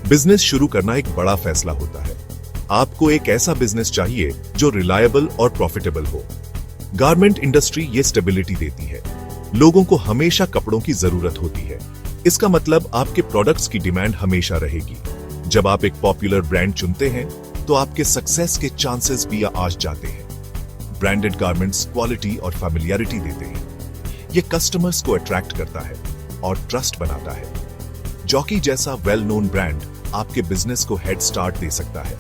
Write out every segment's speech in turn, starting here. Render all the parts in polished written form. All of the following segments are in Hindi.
बिजनेस शुरू करना एक बड़ा फैसला होता है। आपको एक ऐसा बिजनेस चाहिए जो रिलायबल और प्रॉफिटेबल हो। गारमेंट इंडस्ट्री ये स्टेबिलिटी देती है। लोगों को हमेशा कपड़ों की जरूरत होती है। इसका मतलब आपके प्रोडक्ट्स की डिमांड हमेशा रहेगी। जब आप एक पॉपुलर ब्रांड चुनते हैं तो आपके सक्सेस के चांसेस भी आज जाते हैं। ब्रांडेड गारमेंट्स क्वालिटी और फैमिलियरिटी देते हैं। ये कस्टमर्स को अट्रैक्ट करता है और ट्रस्ट बनाता है। जॉकी जैसा वेल नोन ब्रांड आपके बिजनेस को हेड स्टार्ट दे सकता है।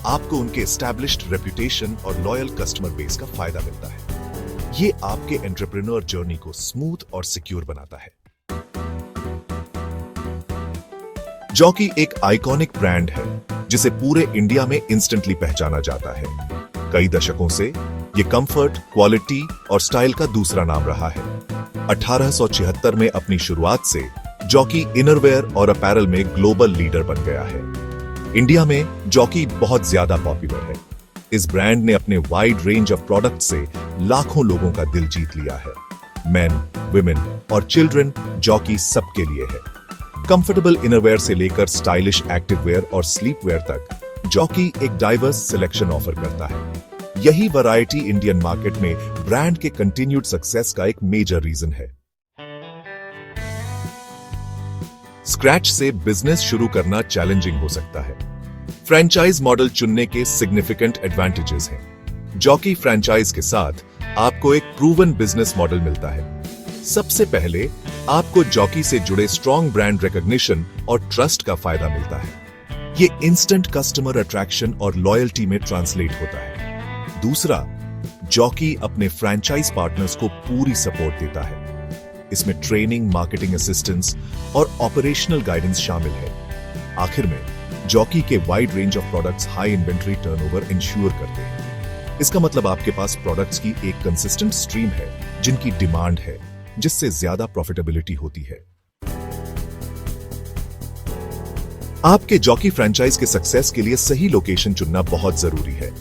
आपको उनके एस्टैब्लिश्ड रेपुटेशन और लॉयल कस्टमर बेस का फायदा मिलता है। ये आपके एंटरप्रेन्योर जर्नी को स्मूथ और सिक्योर बनाता है। जॉकी एक आइकॉनिक ब्रांड है जिसे पूरे इंडिया में इंस्टेंटली पहचाना जाता है। कई दशकों से ये कंफर्ट, क्वालिटी और स्टाइल का दूसरा नाम रहा है। 1876 में अपनी शुरुआत से जॉकी इनरवेयर और अपैरल में ग्लोबल लीडर बन गया है। इंडिया में जॉकी बहुत ज्यादा पॉपुलर है। इस ब्रांड ने अपने वाइड रेंज ऑफ प्रोडक्ट से लाखों लोगों का दिल जीत लिया है। मेन, विमेन और चिल्ड्रन जॉकी सबके लिए है। कंफर्टेबल इनरवेयर से लेकर स्टाइलिश एक्टिववेयर और स्लीपवेयर तक जॉकी एक डाइवर्स सिलेक्शन ऑफर करता है। यही वैरायटी इंडियन मार्केट में ब्रांड के कंटिन्यूड सक्सेस का एक मेजर रीजन है। स्क्रैच से बिजनेस शुरू करना चैलेंजिंग हो सकता है। फ्रेंचाइज मॉडल चुनने के सिग्निफिकेंट एडवांटेजेस हैं। जॉकी फ्रेंचाइज के साथ आपको एक प्रूवन बिजनेस मॉडल मिलता है। सबसे पहले आपको जॉकी से जुड़े स्ट्रॉन्ग ब्रांड रिकॉग्निशन और ट्रस्ट का फायदा मिलता है। ये इंस्टेंट कस्टमर अट्रैक्शन और लॉयल्टी में ट्रांसलेट होता है। दूसरा, जॉकी अपने फ्रेंचाइज पार्टनर्स को पूरी सपोर्ट देता है। इसमें ट्रेनिंग, मार्केटिंग असिस्टेंस और ऑपरेशनल गाइडेंस शामिल है। आखिर में जॉकी के wide range of products high inventory turnover ensure करते हैं। इसका मतलब आपके पास प्रोडक्ट्स की एक कंसिस्टेंट स्ट्रीम है जिनकी डिमांड है, जिससे ज्यादा प्रॉफिटेबिलिटी होती है। आपके जॉकी फ्रेंचाइज के सक्सेस के लिए सही लोकेशन चुनना बहुत जरूरी है।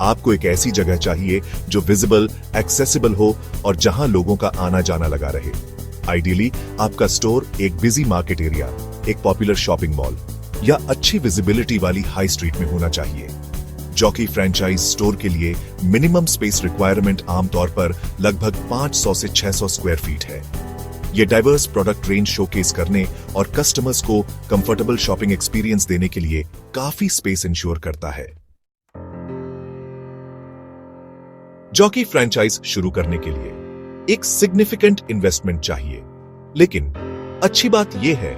आपको एक ऐसी जगह चाहिए जो विजिबल, एक्सेसिबल हो और जहां लोगों का आना जाना लगा रहे। आइडियली आपका स्टोर एक बिजी मार्केट एरिया, एक पॉपुलर शॉपिंग मॉल या अच्छी विजिबिलिटी वाली हाई स्ट्रीट में होना चाहिए। जॉकी फ्रेंचाइज स्टोर के लिए मिनिमम स्पेस रिक्वायरमेंट आमतौर पर लगभग 500 से 600 स्क्वायर फीट है। यह डाइवर्स प्रोडक्ट रेंज शोकेस करने और कस्टमर्स को कंफर्टेबल शॉपिंग एक्सपीरियंस देने के लिए काफी स्पेस इंश्योर करता है। जॉकी फ्रेंचाइज शुरू करने के लिए एक सिग्निफिकेंट इन्वेस्टमेंट चाहिए, लेकिन अच्छी बात यह है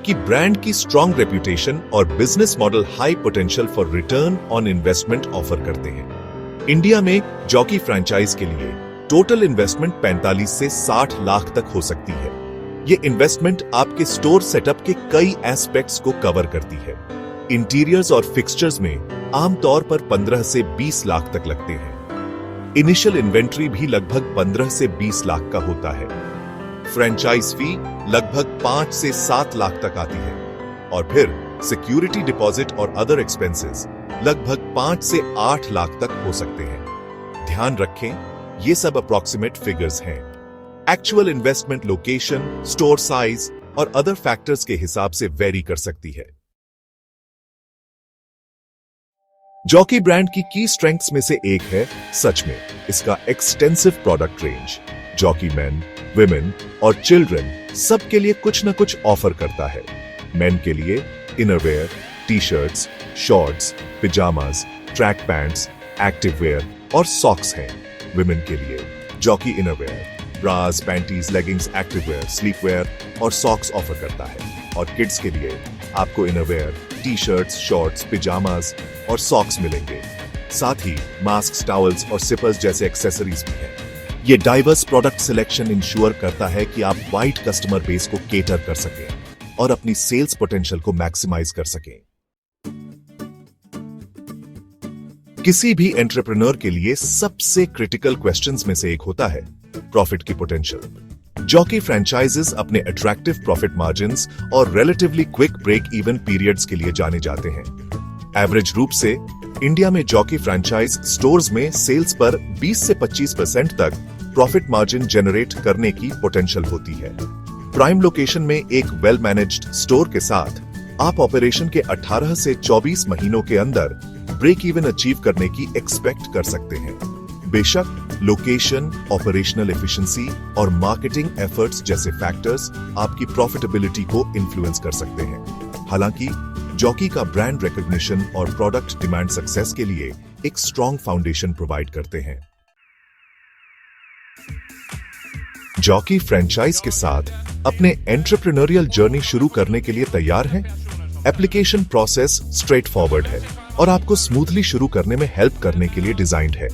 कि ब्रांड की स्ट्रॉन्ग रेप्यूटेशन और business model high potential for return on investment offer करते हैं। इंडिया में जॉकी फ्रेंचाइज के लिए टोटल इन्वेस्टमेंट 45 से 60 लाख तक हो सकती है। ये इन्वेस्टमेंट आपके स्टोर सेटअप के कई एस्पेक्ट्स को कवर करती है। इंटीरियर्स और फिक्सचर्स में आमतौर पर 15 से 20 लाख तक लगते हैं। इनिशियल इन्वेंट्री भी लगभग 15 से 20 लाख का होता है। फ्रेंचाइज फी लगभग 5 से 7 लाख तक आती है और फिर सिक्योरिटी डिपॉजिट और अदर एक्सपेंसेस लगभग 5 से 8 लाख तक हो सकते हैं। ध्यान रखें, ये सब अप्रॉक्सीमेट फिगर्स हैं। Actual investment location, store size और अदर फैक्टर्स के हिसाब से वेरी कर सकती है। जॉकी ब्रांड की स्ट्रेंथ्स में से एक है सच में इसका extensive product range. Jockey main, women और चिल्ड्रन सबके लिए कुछ न कुछ ऑफर करता है। मेन के लिए innerwear, T shirts, shorts, pyjamas, track pants, activewear और सॉक्स हैं। विमेन के लिए Jockey innerwear, bras, panties, leggings, activewear, sleepwear और सॉक्स ऑफर करता है। और किड्स के लिए आपको इनरवेयर, टी शर्ट्स, शॉर्ट्स, पिजामाज और सॉक्स मिलेंगे। साथ ही मास्क, टॉवल्स और सिपर्स जैसे एक्सेसरीज भी हैं। ये डाइवर्स प्रोडक्ट सिलेक्शन इंश्योर करता है कि आप वाइड कस्टमर बेस को केटर कर सकें और अपनी सेल्स पोटेंशियल को मैक्सिमाइज कर सकें। किसी भी एंटरप्रेन्योर के लिए सबसे क्रिटिकल क्वेश्चंस में से एक होता है प्रॉफिट की पोटेंशियल। जॉकी फ्रेंचाइजेस अपने अट्रैक्टिव प्रॉफिट मार्जिन्स और relatively quick break even periods के लिए जाने जाते हैं। एवरेज रूप से इंडिया में जॉकी फ्रेंचाइज स्टोर्स में सेल्स पर 20 से 25% तक प्रॉफिट मार्जिन जनरेट करने की पोटेंशियल होती है। प्राइम लोकेशन में एक वेल मैनेज्ड स्टोर के साथ आप ऑपरेशन के 18 से 24 महीनों के अंदर ब्रेक इवन अचीव करने की एक्सपेक्ट कर सकते हैं। बेशक लोकेशन, ऑपरेशनल एफिशिएंसी और मार्केटिंग एफर्ट्स जैसे फैक्टर्स आपकी प्रॉफिटेबिलिटी को इन्फ्लुएंस कर सकते हैं। हालांकि जॉकी का ब्रांड रिकॉग्निशन और प्रोडक्ट डिमांड सक्सेस के लिए एक स्ट्रॉन्ग फाउंडेशन प्रोवाइड करते हैं। जॉकी फ्रेंचाइज के साथ अपने एंटरप्रेन्योरियल जर्नी शुरू करने के लिए तैयार हैं? एप्लीकेशन प्रोसेस स्ट्रेट फॉरवर्ड है और आपको स्मूथली शुरू करने में हेल्प करने के लिए डिजाइन्ड है।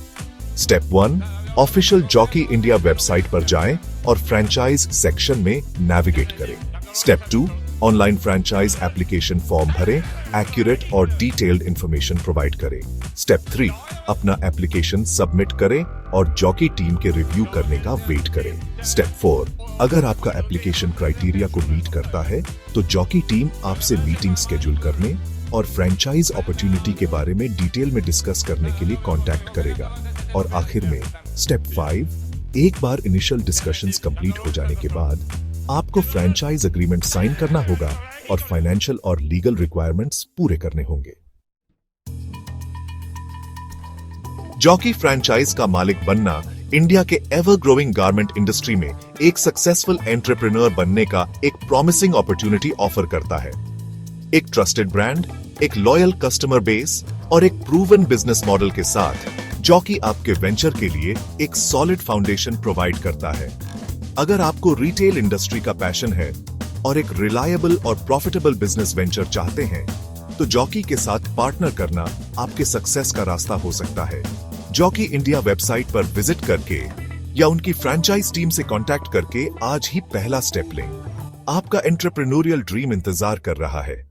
Step 1, official jockey India website पर जाएं और फ्रेंचाइज सेक्शन में नेविगेट करें। Step 2, online franchise application form भरें, एक्यूरेट और डिटेल्ड इंफॉर्मेशन प्रोवाइड करें। स्टेप 3, अपना एप्लीकेशन सबमिट करें और जॉकी टीम के रिव्यू करने का वेट करें। स्टेप 4, अगर आपका एप्लीकेशन क्राइटेरिया को मीट करता है तो जॉकी टीम आपसे मीटिंग स्केड्यूल करने और फ्रेंचाइज अपॉर्चुनिटी के बारे में डिटेल में डिस्कस करने के लिए कांटेक्ट करेगा। और आखिर में स्टेप 5, एक बार इनिशियल डिस्कशंस कंप्लीट हो जाने के बाद आपको फ्रेंचाइज एग्रीमेंट साइन करना होगा और फाइनेंशियल और लीगल रिक्वायरमेंट्स पूरे करने होंगे। जॉकी फ्रेंचाइज का मालिक बनना इंडिया के एवर ग्रोइंग गारमेंट इंडस्ट्री में एक सक्सेसफुल एंटरप्रेन्योर बनने का एक प्रॉमिसिंग अपॉर्चुनिटी ऑफर करता है। एक ट्रस्टेड ब्रांड, एक लॉयल कस्टमर बेस और एक प्रूवन बिजनेस मॉडल के साथ जॉकी आपके वेंचर के लिए एक सॉलिड फाउंडेशन प्रोवाइड करता है। अगर आपको रिटेल इंडस्ट्री का पैशन है और एक रिलायबल और प्रॉफिटेबल बिजनेस वेंचर चाहते हैं तो जॉकी के साथ पार्टनर करना आपके सक्सेस का रास्ता हो सकता है। जॉकी इंडिया वेबसाइट पर विजिट करके या उनकी फ्रेंचाइज टीम से कांटेक्ट करके आज ही पहला स्टेप लें। आपका एंटरप्रेन्योरियल ड्रीम इंतजार कर रहा है।